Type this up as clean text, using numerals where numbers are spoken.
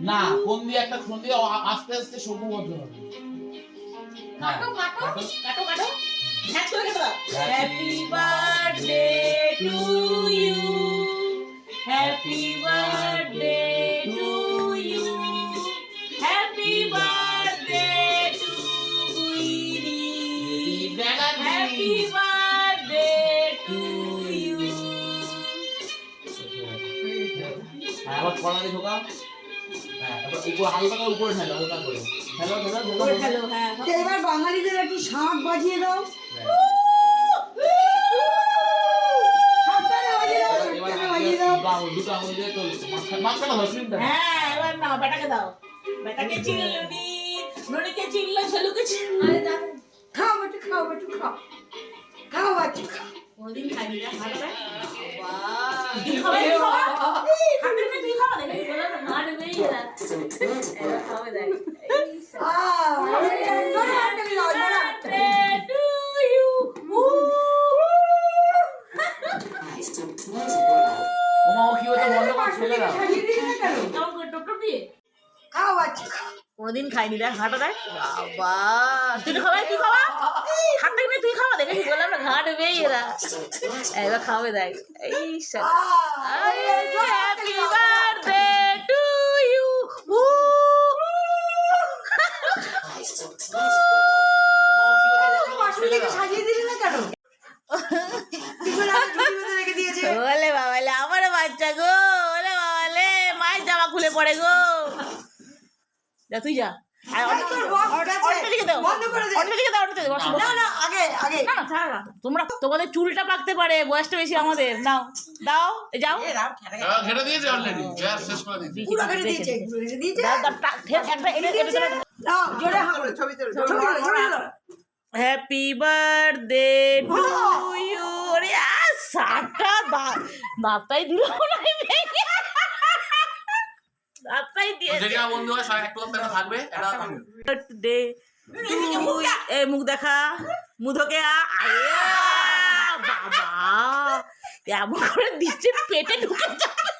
না, ফোন দিয়ে একটা ফোন দিয়ে আস্তে আস্তে সভ্যবদ্ধ হবে। কাটো কাটো কাটো কাটো হ্যাঁ করে দাও। Happy birthday to you, happy birthday to you, happy birthday to গুইরি, হ্যাপি বার্থডে টু ইউ। হ্যাঁ, আবার কলারে ঢোকা। হ্যাঁ, তারপর উপর হালকা করে উপরে ঠেলো, হালকা করে ঠেলো ঠেলো ঠেলো হ্যালো হ্যাঁ এবার বাঙালিদের একটু শাঁখ বাজিয়ে দাও। সাবধানে বাজিয়ে দাও, সাবধানে বাজিয়ে দাও। দুটো আঙুল দিয়ে তো মাঝখানে ধর স্ক্রিনটা। হ্যাঁ এবার নাও বেটাকে দাও, বেটাকে চিল্লুনি ননিকে চিল্লো ছেলুকে চিল্লো। খাও বেটু, খাও বেটু, খাও খাও বাচ্চা খাও। কোনদিন খাইনি রে হাতটা তুই খাবে হাতে তুই খাওয়া দেখে বলো না মার বেরিয়ে যা এবার খাবে দেখ এই জোরে হাতটা মিলাও, জোরে হাতটা। টু ইউ ওমা, ও কি হচ্ছে বন্ধ করে ফেলে দাও। সাজিয়ে দিলে না কেন? কেমন করে টপ টপ দিয়ে খাও বাচ্চা খাও। কোনদিন খাইনি রে হাঁটা দেখ বাবা তুই খাবে তুই খাওয়া হাতে নিয়ে তুই খাওয়া দেখে বললাম না ঘাট বেরিয়ে যা এবার খাবে দেখ এই হ্যাপি বার্থডে টু ইউ মাসুলিকে সাজিয়ে দিলে না কেন? কি করে আগে ঝুড়ি বেঁধে রেখে দিয়েছে? ওলে বাবালে আমার বাচ্চা গো ওলে বাবালে মায়ের জামা খুলে পড়ে গো যা তুই যা আর তোর box আছে। অন্যটা দিকে দাও বন্ধ করে দে। অন্যটা দিকে দাও অন্যটা দিকে দাও না না, আগে আগে। না না ছাড়া না তোমরা তোমাদের চুলটা পাকতে পারে বয়সটা বেশি আমাদের নাও দাও যাও ঘেটে দিয়েছে অলরেডি, গ্যাস শেষ করে দিয়েছে। পুরো কেটে দিয়েছে, পুরো কেটে দিয়েছে। দাও দাও একটা এটা নাও, জোরে হাঁ করে ছবি তোলো, ছবি তোলো, ছবি তোলো। হ্যাপি বার্থডে টু ইউ রে সাটা দাঁতাই দিল না দাঁতাই দিয়ে যেটা বন্ধু হয় সবাই একটু একটা থাকবে, এটা থাকবে। বার্থডে এ মুখ দেখা মুধকে আরে বাবা এমন করে দিচ্ছে পেটে ঢুকে যাবে